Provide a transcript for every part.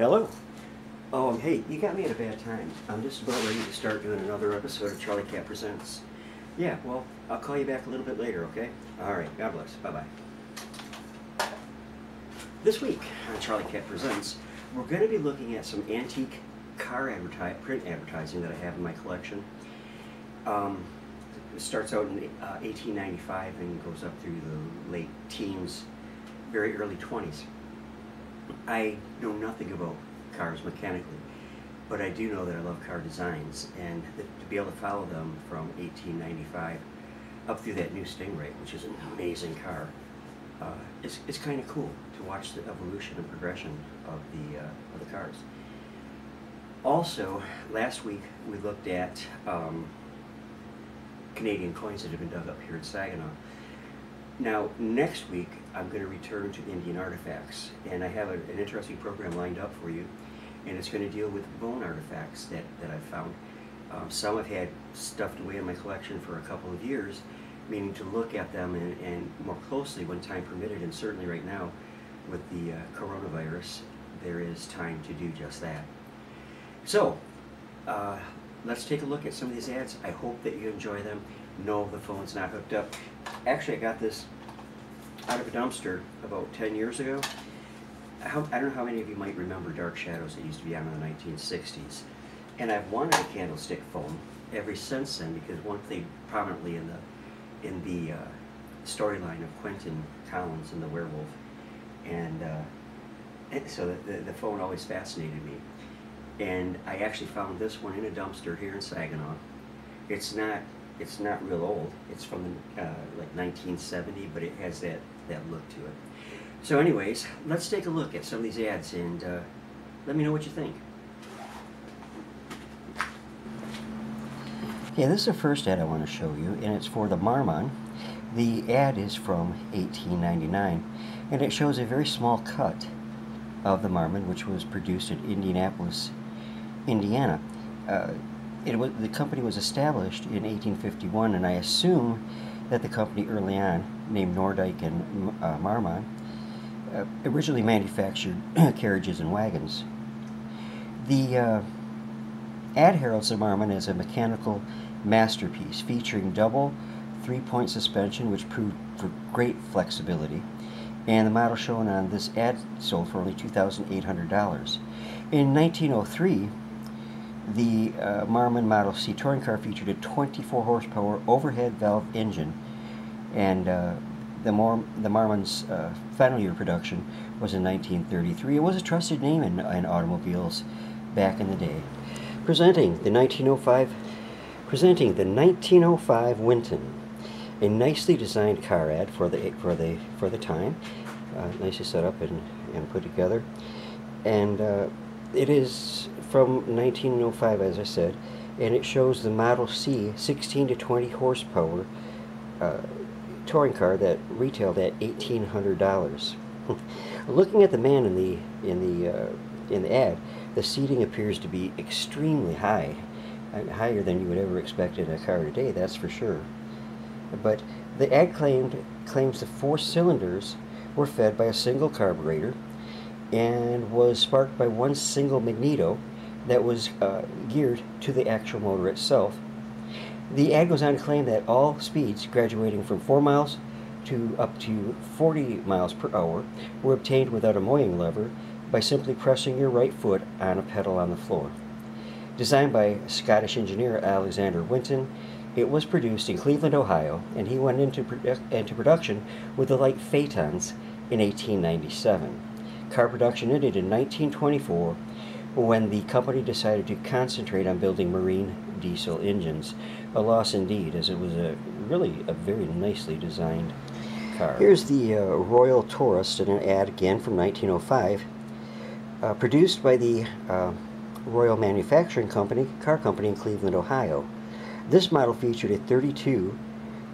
Hello. Oh, hey, you got me at a bad time. I'm just about ready to start doing another episode of Charlie Cat Presents. Yeah, well, I'll call you back a little bit later, okay? All right, God bless. Bye-bye. This week on Charlie Cat Presents, we're going to be looking at some antique car print advertising that I have in my collection. It starts out in 1895 and goes up through the late teens, very early 20s. I know nothing about cars mechanically, but I do know that I love car designs, and to be able to follow them from 1895 up through that new Stingray, which is an amazing car, it's kind of cool to watch the evolution and progression of the cars. Also, last week we looked at Canadian coins that have been dug up here in Saginaw. Now, next week I'm going to return to Indian artifacts, and I have an interesting program lined up for you, and it's going to deal with bone artifacts that I've found. Some I've had stuffed away in my collection for a couple of years, meaning to look at them and more closely when time permitted, and certainly right now with the coronavirus, there is time to do just that. So, let's take a look at some of these ads. I hope that you enjoy them. No, the phone's not hooked up. Actually, I got this out of a dumpster about 10 years ago. I don't know how many of you might remember Dark Shadows that used to be on in the 1960s. And I've wanted a candlestick phone ever since then, because one played prominently in the storyline of Quentin Collins and the werewolf. And so the phone always fascinated me. And I actually found this one in a dumpster here in Saginaw. It's not real old. It's from like 1970, but it has that look to it. So anyways, let's take a look at some of these ads and let me know what you think. Okay, this is the first ad I want to show you, and it's for the Marmon. The ad is from 1899, and it shows a very small cut of the Marmon, which was produced in Indianapolis, Indiana. The company was established in 1851, and I assume that the company early on, named Nordyke and Marmon, originally manufactured carriages and wagons. The ad heralds the Marmon as a mechanical masterpiece featuring double three-point suspension, which proved for great flexibility, and the model shown on this ad sold for only $2,800. In 1903, the Marmon Model C touring car featured a 24 horsepower overhead valve engine, and the Marmon's final year of production was in 1933. It was a trusted name in automobiles back in the day. Presenting the 1905 Winton, a nicely designed car ad for the time, nicely set up and put together, and it is from 1905, as I said, and it shows the Model C 16 to 20 horsepower touring car that retailed at $1,800. Looking at the man in the ad, the seating appears to be extremely high, higher than you would ever expect in a car today, that's for sure. But the ad claims the 4 cylinders were fed by a single carburetor and was sparked by one single magneto that was geared to the actual motor itself. The ad goes on to claim that all speeds graduating from 4 miles to up to 40 miles per hour were obtained without a moying lever by simply pressing your right foot on a pedal on the floor. Designed by Scottish engineer Alexander Winton, it was produced in Cleveland, Ohio, and he went into production with the light Phaetons in 1897. Car production ended in 1924 when the company decided to concentrate on building marine diesel engines. A loss indeed, as it was really a very nicely designed car. Here's the Royal Tourist in an ad again from 1905, produced by the Royal Manufacturing Car Company in Cleveland, Ohio. This model featured a 32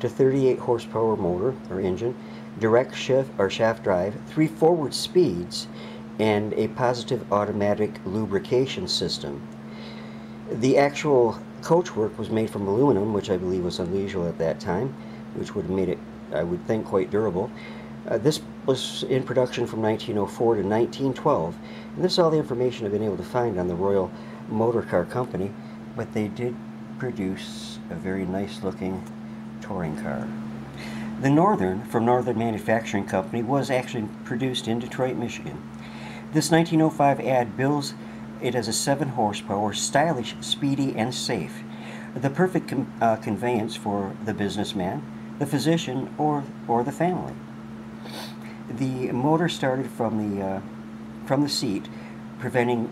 to 38 horsepower motor or engine, direct shaft drive, 3 forward speeds, and a positive automatic lubrication system. The actual coachwork was made from aluminum, which I believe was unusual at that time, which would have made it, I would think, quite durable. This was in production from 1904 to 1912, and this is all the information I've been able to find on the Royal Motor Car Company, but they did produce a very nice looking touring car. The Northern, from Northern Manufacturing Company, was actually produced in Detroit, Michigan. This 1905 ad bills it as a 7 horsepower, stylish, speedy, and safe. The perfect conveyance for the businessman, the physician, or the family. The motor started from the seat, preventing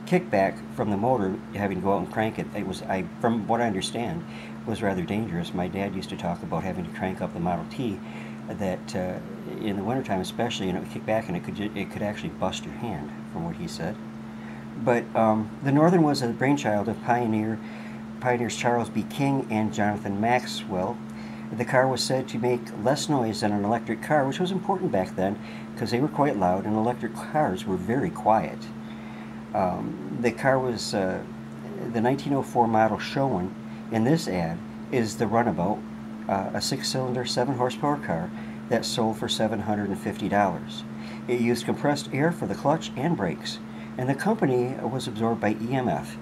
kickback from the motor having to go out and crank it. It was, from what I understand, was rather dangerous. My dad used to talk about having to crank up the Model T, that in the wintertime especially, and it would kick back and it could actually bust your hand, from what he said. But the Northern was a brainchild of pioneers Charles B. King and Jonathan Maxwell. The car was said to make less noise than an electric car, which was important back then because they were quite loud and electric cars were very quiet. The car was the 1904 model shown in this ad is the Runabout, a 6-cylinder, 7-horsepower car that sold for $750. It used compressed air for the clutch and brakes, and the company was absorbed by EMF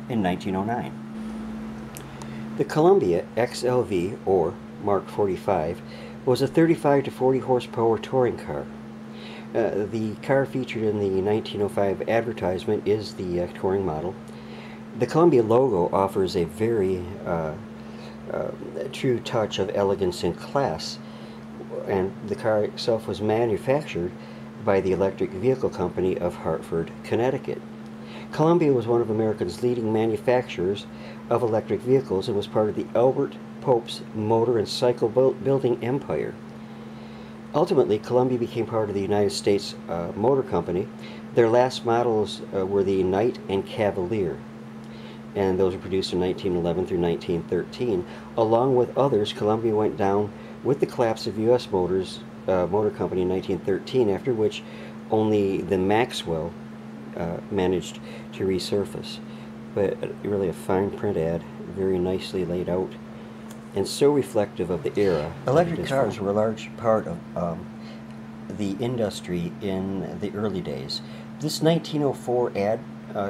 in 1909. The Columbia XLV, or Mark 45, was a 35 to 40 horsepower touring car. The car featured in the 1905 advertisement is the touring model. The Columbia logo offers a very true touch of elegance and class, and the car itself was manufactured by the Electric Vehicle Company of Hartford, Connecticut. Columbia was one of America's leading manufacturers of electric vehicles and was part of the Albert Pope's motor and cycle building empire. Ultimately, Columbia became part of the United States Motor Company. Their last models were the Knight and Cavalier, and those were produced in 1911 through 1913. Along with others, Columbia went down with the collapse of U.S. Motor Company in 1913, after which only the Maxwell managed to resurface. But really a fine print ad, very nicely laid out, and so reflective of the era. Electric cars were a large part of the industry in the early days. This 1904 ad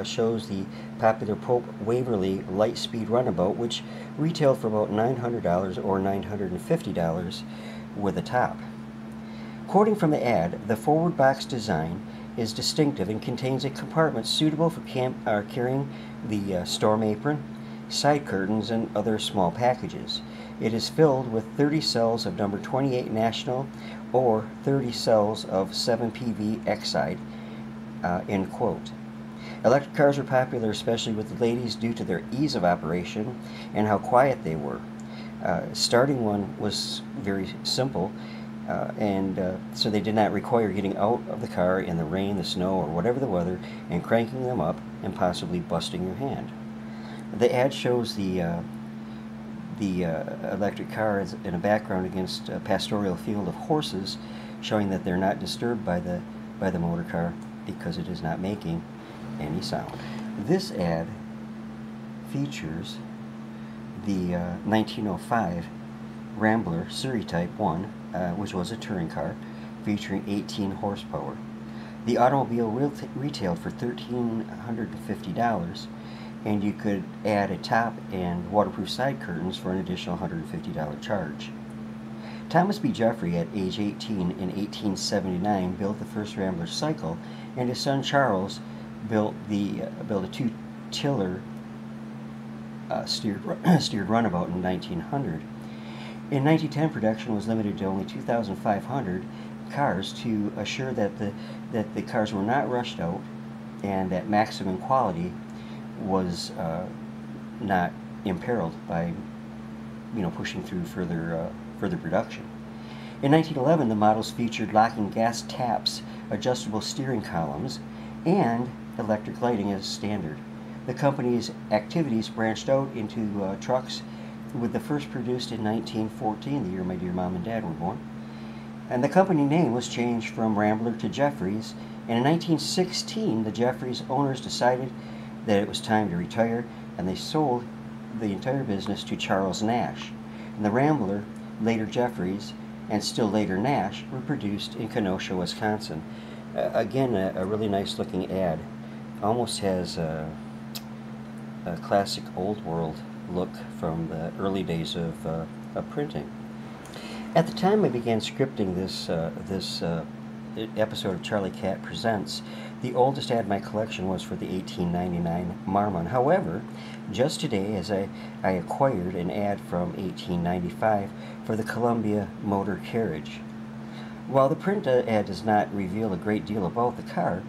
shows the popular Pope Waverley light-speed runabout, which retailed for about $900 or $950 with a top. Quoting from the ad, the forward box design is distinctive and contains a compartment suitable for carrying the storm apron, side curtains, and other small packages. It is filled with 30 cells of number 28 National or 30 cells of 7 PV Exide, end quote. Electric cars were popular especially with the ladies due to their ease of operation and how quiet they were. Starting one was very simple, so they did not require getting out of the car in the rain, the snow, or whatever the weather, and cranking them up and possibly busting your hand. The ad shows the electric car in a background against a pastoral field of horses, showing that they're not disturbed by the motor car because it is not making any sound. This ad features the 1905 Rambler Surrey Type 1, which was a touring car, featuring 18 horsepower. The automobile retailed for $1,350, and you could add a top and waterproof side curtains for an additional $150 charge. Thomas B. Jeffrey, at age 18 in 1879, built the first Rambler cycle, and his son Charles built a two-tiller steered runabout in 1900. In 1910, production was limited to only 2,500 cars to assure that the cars were not rushed out and that maximum quality was not imperiled by pushing through further production. In 1911, the models featured locking gas taps, adjustable steering columns, and electric lighting as standard. The company's activities branched out into trucks, with the first produced in 1914, the year my dear mom and dad were born. And the company name was changed from Rambler to Jeffries, and in 1916 the Jeffries owners decided that it was time to retire, and they sold the entire business to Charles Nash. And the Rambler, later Jeffries, and still later Nash were produced in Kenosha, Wisconsin. Again, a really nice looking ad. Almost has a classic old world look from the early days of printing. At the time I began scripting this episode of Charlie Cat Presents, the oldest ad in my collection was for the 1899 Marmon. However, just today, as I acquired an ad from 1895 for the Columbia motor carriage. While the print ad does not reveal a great deal about the car,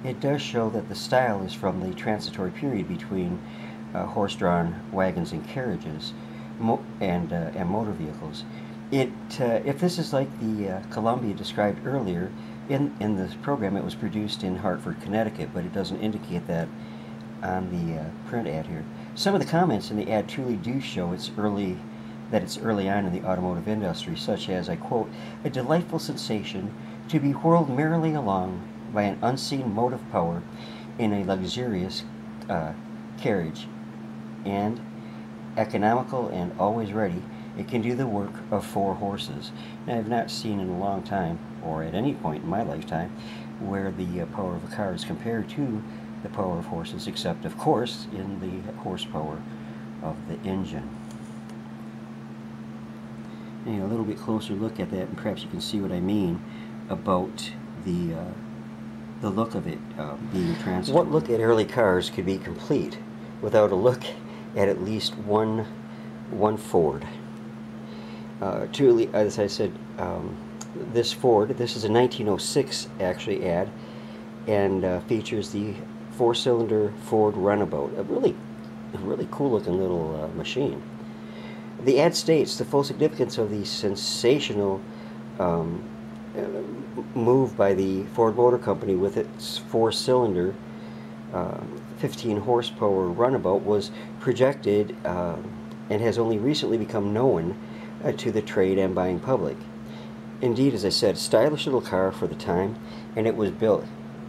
it does show that the style is from the transitory period between horse-drawn wagons and carriages and motor vehicles. If this is like the Columbia described earlier, in this program it was produced in Hartford, Connecticut, but it doesn't indicate that on the print ad here. Some of the comments in the ad truly do show it's early on in the automotive industry, such as, I quote, "a delightful sensation to be whirled merrily along by an unseen motive power in a luxurious carriage, and economical and always ready, it can do the work of 4 horses." Now, I've not seen in a long time, or at any point in my lifetime, where the power of a car is compared to the power of horses, except, of course, in the horsepower of the engine. And a little bit closer look at that, and perhaps you can see what I mean about the look of it being transferred. What look at early cars could be complete without a look at least one Ford? Truly, as I said, this Ford, this is a 1906 actually ad, and features the 4-cylinder Ford Runabout, a really cool looking little machine. The ad states the full significance of the sensational move by the Ford Motor Company with its 4-cylinder 15 horsepower runabout was projected and has only recently become known to the trade and buying public. Indeed, as I said, a stylish little car for the time, and it was built,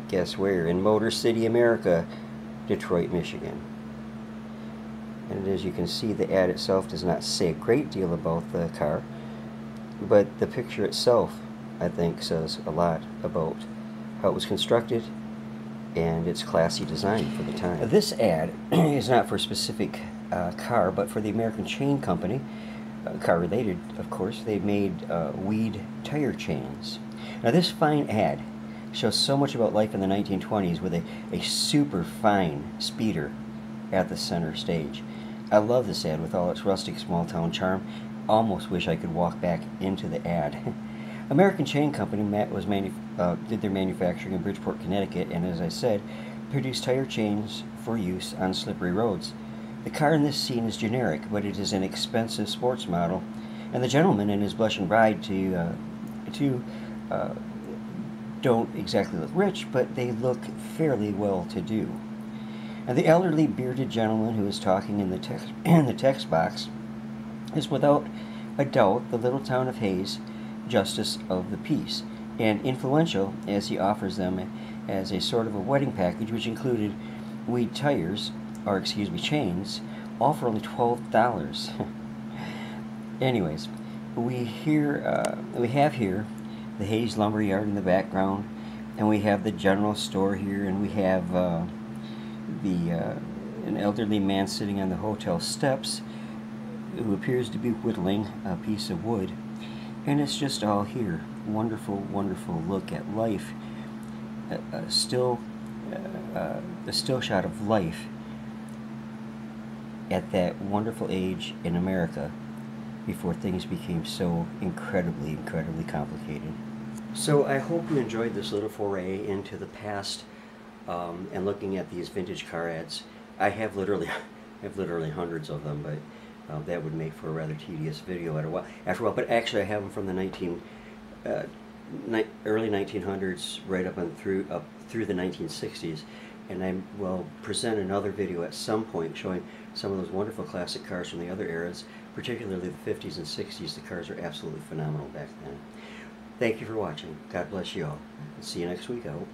guess where? In Motor City, America, Detroit, Michigan. And as you can see, the ad itself does not say a great deal about the car, but the picture itself, I think, says a lot about how it was constructed and its classy design for the time. This ad is not for a specific car, but for the American Chain Company, car related, of course. They made weed tire chains. Now, this fine ad shows so much about life in the 1920s with a super fine speeder at the center stage. I love this ad with all its rustic small town charm. Almost wish I could walk back into the ad. American Chain Company did their manufacturing in Bridgeport, Connecticut, and as I said, produced tire chains for use on slippery roads. The car in this scene is generic, but it is an expensive sports model, and the gentleman and his blushing bride don't exactly look rich, but they look fairly well-to-do. And the elderly bearded gentleman who is talking in the text box is without a doubt the little town of Hayes Justice of the Peace, and influential as he offers them as a sort of a wedding package, which included weed tires, or excuse me, chains, all for only $12. Anyways, we have here the Hayes lumber yard in the background, and we have the general store here, and we have an elderly man sitting on the hotel steps who appears to be whittling a piece of wood, and it's just all here. Wonderful, wonderful look at life. A still shot of life at that wonderful age in America before things became so incredibly, incredibly complicated. So I hope you enjoyed this little foray into the past and looking at these vintage car ads. I have literally hundreds of them, but that would make for a rather tedious video after a while. But actually, I have them from the early 1900s right up through the 1960s, and I will present another video at some point showing some of those wonderful classic cars from the other eras, particularly the 50s and 60s. The cars are absolutely phenomenal back then. Thank you for watching. God bless you all. See you next week, I hope.